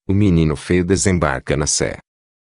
o menino feio desembarca na Sé.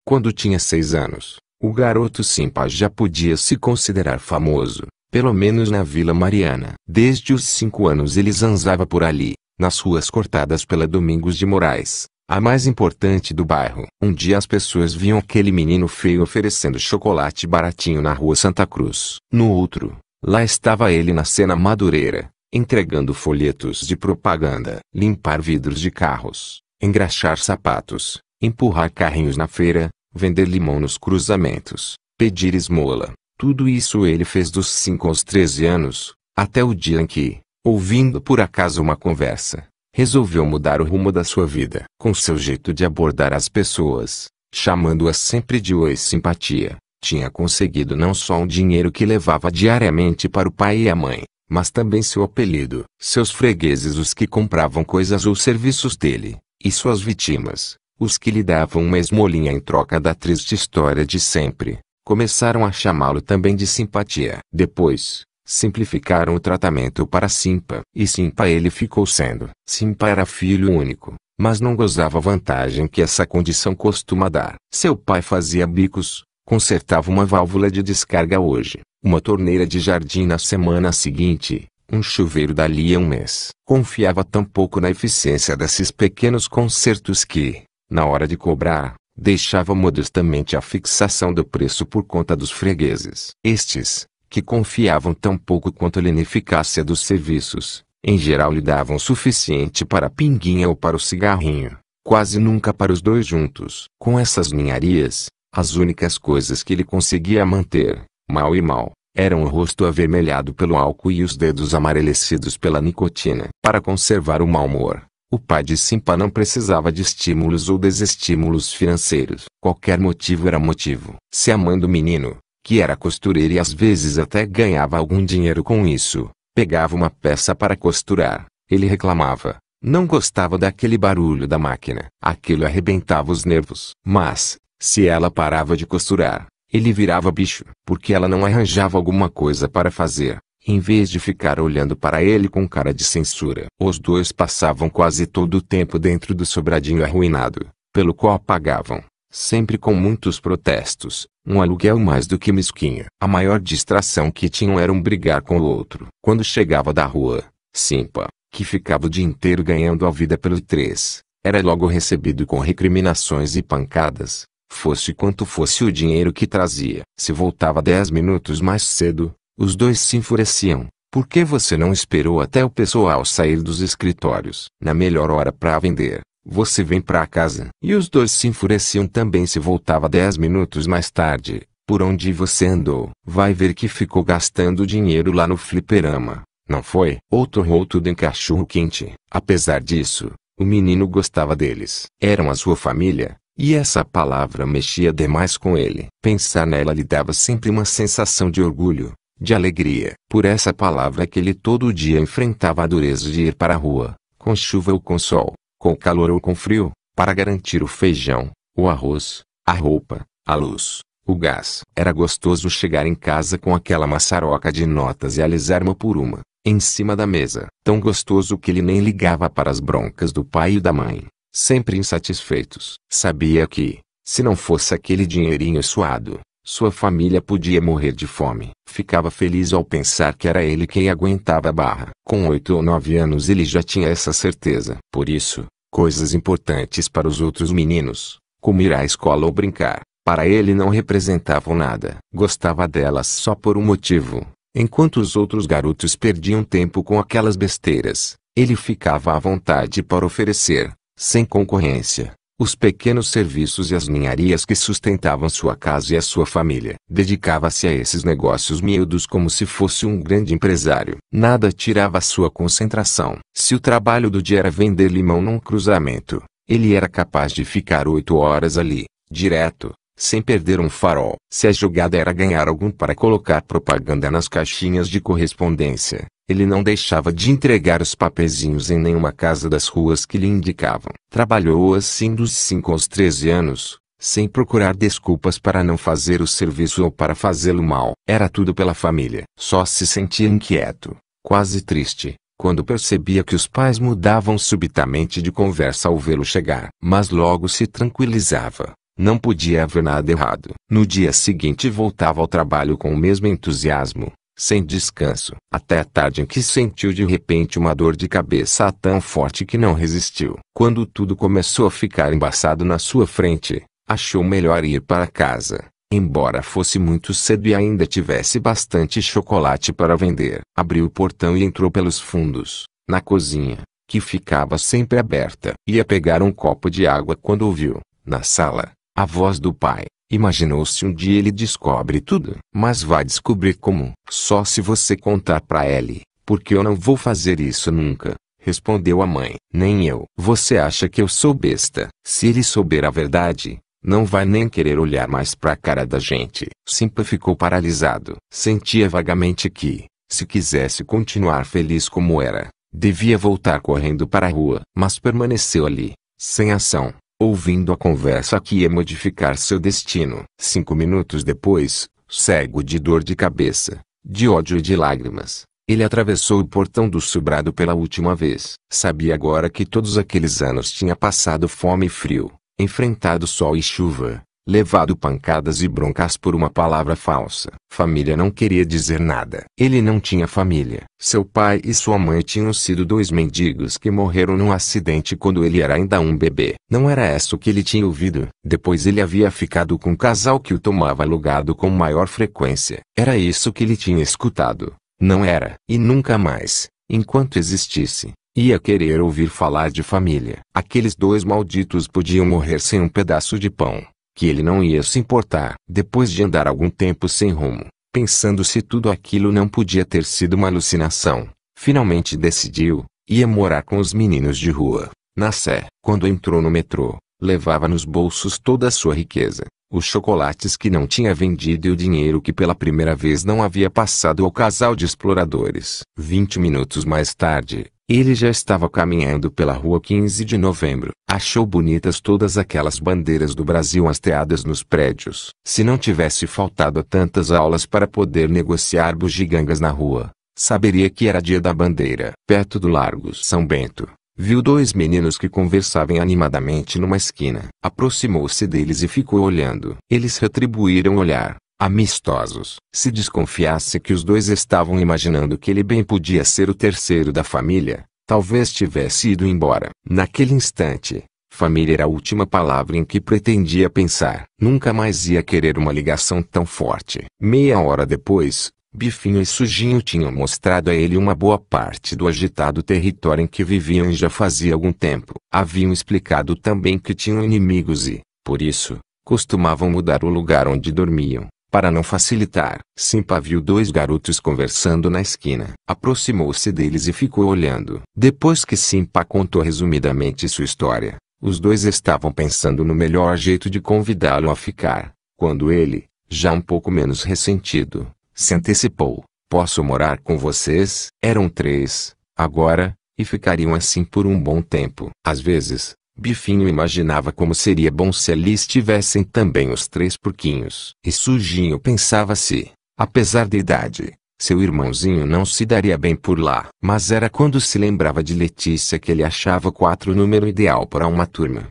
Quando tinha 6 anos, o garoto Simpa já podia se considerar famoso, pelo menos na Vila Mariana. Desde os 5 anos ele zanzava por ali, nas ruas cortadas pela Domingos de Moraes, a mais importante do bairro. Um dia as pessoas viam aquele menino feio oferecendo chocolate baratinho na rua Santa Cruz. No outro, lá estava ele na Sena Madureira, entregando folhetos de propaganda, limpar vidros de carros, engraxar sapatos, empurrar carrinhos na feira, vender limão nos cruzamentos, pedir esmola. Tudo isso ele fez dos 5 aos 13 anos, até o dia em que, ouvindo por acaso uma conversa, resolveu mudar o rumo da sua vida. Com seu jeito de abordar as pessoas, chamando-as sempre de oi simpatia, tinha conseguido não só um dinheiro que levava diariamente para o pai e a mãe, mas também seu apelido. Seus fregueses, os que compravam coisas ou serviços dele, e suas vítimas, os que lhe davam uma esmolinha em troca da triste história de sempre, começaram a chamá-lo também de Simpatia. Depois, simplificaram o tratamento para Simpa, e Simpa ele ficou sendo. Simpa era filho único, mas não gozava a vantagem que essa condição costuma dar. Seu pai fazia bicos, consertava uma válvula de descarga hoje, uma torneira de jardim na semana seguinte, um chuveiro dali a um mês. Confiava tão pouco na eficiência desses pequenos consertos que, na hora de cobrar, deixava modestamente a fixação do preço por conta dos fregueses. Estes, que confiavam tão pouco quanto na ineficácia dos serviços, em geral lhe davam o suficiente para a pinguinha ou para o cigarrinho, quase nunca para os dois juntos. Com essas ninharias, as únicas coisas que ele conseguia manter, mal e mal, eram o rosto avermelhado pelo álcool e os dedos amarelecidos pela nicotina. Para conservar o mau humor, o pai de Simpa não precisava de estímulos ou desestímulos financeiros. Qualquer motivo era motivo. Se a mãe do menino, que era costureira e às vezes até ganhava algum dinheiro com isso, pegava uma peça para costurar, ele reclamava. Não gostava daquele barulho da máquina. Aquilo arrebentava os nervos. Mas, se ela parava de costurar, ele virava bicho, porque ela não arranjava alguma coisa para fazer, em vez de ficar olhando para ele com cara de censura. Os dois passavam quase todo o tempo dentro do sobradinho arruinado, pelo qual pagavam, sempre com muitos protestos, um aluguel mais do que mesquinho. A maior distração que tinham era um brigar com o outro. Quando chegava da rua, Simpa, que ficava o dia inteiro ganhando a vida pelo 3, era logo recebido com recriminações e pancadas, fosse quanto fosse o dinheiro que trazia. Se voltava 10 minutos mais cedo, os dois se enfureciam. Por que você não esperou até o pessoal sair dos escritórios? Na melhor hora para vender, você vem para casa. E os dois se enfureciam também se voltava 10 minutos mais tarde. Por onde você andou? Vai ver que ficou gastando dinheiro lá no fliperama, não foi? Ou torrou tudo em cachorro quente. Apesar disso, o menino gostava deles. Eram a sua família, e essa palavra mexia demais com ele. Pensar nela lhe dava sempre uma sensação de orgulho, de alegria. Por essa palavra que ele todo dia enfrentava a dureza de ir para a rua, com chuva ou com sol, com calor ou com frio, para garantir o feijão, o arroz, a roupa, a luz, o gás. Era gostoso chegar em casa com aquela maçaroca de notas e alisar uma por uma, em cima da mesa. Tão gostoso que ele nem ligava para as broncas do pai e da mãe, sempre insatisfeitos. Sabia que, se não fosse aquele dinheirinho suado, sua família podia morrer de fome. Ficava feliz ao pensar que era ele quem aguentava a barra. Com 8 ou 9 anos ele já tinha essa certeza. Por isso, coisas importantes para os outros meninos, como ir à escola ou brincar, para ele não representavam nada. Gostava delas só por um motivo. Enquanto os outros garotos perdiam tempo com aquelas besteiras, ele ficava à vontade para oferecer, sem concorrência, os pequenos serviços e as ninharias que sustentavam sua casa e a sua família. Dedicava-se a esses negócios miúdos como se fosse um grande empresário. Nada tirava sua concentração. Se o trabalho do dia era vender limão num cruzamento, ele era capaz de ficar 8 horas ali, direto, sem perder um farol. Se a jogada era ganhar algum para colocar propaganda nas caixinhas de correspondência, ele não deixava de entregar os papezinhos em nenhuma casa das ruas que lhe indicavam. Trabalhou assim dos 5 aos 13 anos, sem procurar desculpas para não fazer o serviço ou para fazê-lo mal. Era tudo pela família. Só se sentia inquieto, quase triste, quando percebia que os pais mudavam subitamente de conversa ao vê-lo chegar. Mas logo se tranquilizava. Não podia haver nada errado. No dia seguinte voltava ao trabalho com o mesmo entusiasmo, sem descanso, até a tarde em que sentiu de repente uma dor de cabeça tão forte que não resistiu. Quando tudo começou a ficar embaçado na sua frente, achou melhor ir para casa, embora fosse muito cedo e ainda tivesse bastante chocolate para vender. Abriu o portão e entrou pelos fundos, na cozinha, que ficava sempre aberta. Ia pegar um copo de água quando ouviu, na sala, a voz do pai. Imaginou-se um dia ele descobre tudo. Mas vai descobrir como? Só se você contar pra ele, porque eu não vou fazer isso nunca, respondeu a mãe. Nem eu. Você acha que eu sou besta? Se ele souber a verdade, não vai nem querer olhar mais pra cara da gente. Simpa ficou paralisado. Sentia vagamente que, se quisesse continuar feliz como era, devia voltar correndo para a rua. Mas permaneceu ali, sem ação, ouvindo a conversa que ia modificar seu destino. 5 minutos depois, cego de dor de cabeça, de ódio e de lágrimas, ele atravessou o portão do sobrado pela última vez. Sabia agora que todos aqueles anos tinha passado fome e frio, enfrentado sol e chuva, levado pancadas e broncas por uma palavra falsa. Família não queria dizer nada. Ele não tinha família. Seu pai e sua mãe tinham sido 2 mendigos que morreram num acidente quando ele era ainda um bebê. Não era isso que ele tinha ouvido. Depois ele havia ficado com um casal que o tomava alugado com maior frequência. Era isso que ele tinha escutado. Não era. E nunca mais, enquanto existisse, ia querer ouvir falar de família. Aqueles 2 malditos podiam morrer sem um pedaço de pão, que ele não ia se importar. Depois de andar algum tempo sem rumo, pensando se tudo aquilo não podia ter sido uma alucinação, finalmente decidiu, ia morar com os meninos de rua, na Sé. Quando entrou no metrô, levava nos bolsos toda a sua riqueza, os chocolates que não tinha vendido e o dinheiro que pela primeira vez não havia passado ao casal de exploradores. 20 minutos mais tarde, ele já estava caminhando pela rua 15 de novembro. Achou bonitas todas aquelas bandeiras do Brasil hasteadas nos prédios. Se não tivesse faltado a tantas aulas para poder negociar bugigangas na rua, saberia que era dia da bandeira. Perto do Largo São Bento, viu 2 meninos que conversavam animadamente numa esquina. Aproximou-se deles e ficou olhando. Eles retribuíram o olhar, amistosos. Se desconfiasse que os 2 estavam imaginando que ele bem podia ser o terceiro da família, talvez tivesse ido embora. Naquele instante, família era a última palavra em que pretendia pensar. Nunca mais ia querer uma ligação tão forte. Meia hora depois, Bifinho e Sujinho tinham mostrado a ele uma boa parte do agitado território em que viviam já fazia algum tempo. Haviam explicado também que tinham inimigos e, por isso, costumavam mudar o lugar onde dormiam, para não facilitar. Simpa viu 2 garotos conversando na esquina. Aproximou-se deles e ficou olhando. Depois que Simpa contou resumidamente sua história, os 2 estavam pensando no melhor jeito de convidá-lo a ficar, quando ele, já um pouco menos ressentido, se antecipou. Posso morar com vocês? Eram 3, agora, e ficariam assim por um bom tempo. Às vezes, Bifinho imaginava como seria bom se ali estivessem também os 3 porquinhos. E Sujinho pensava se, apesar da idade, seu irmãozinho não se daria bem por lá. Mas era quando se lembrava de Letícia que ele achava 4 o número ideal para uma turma.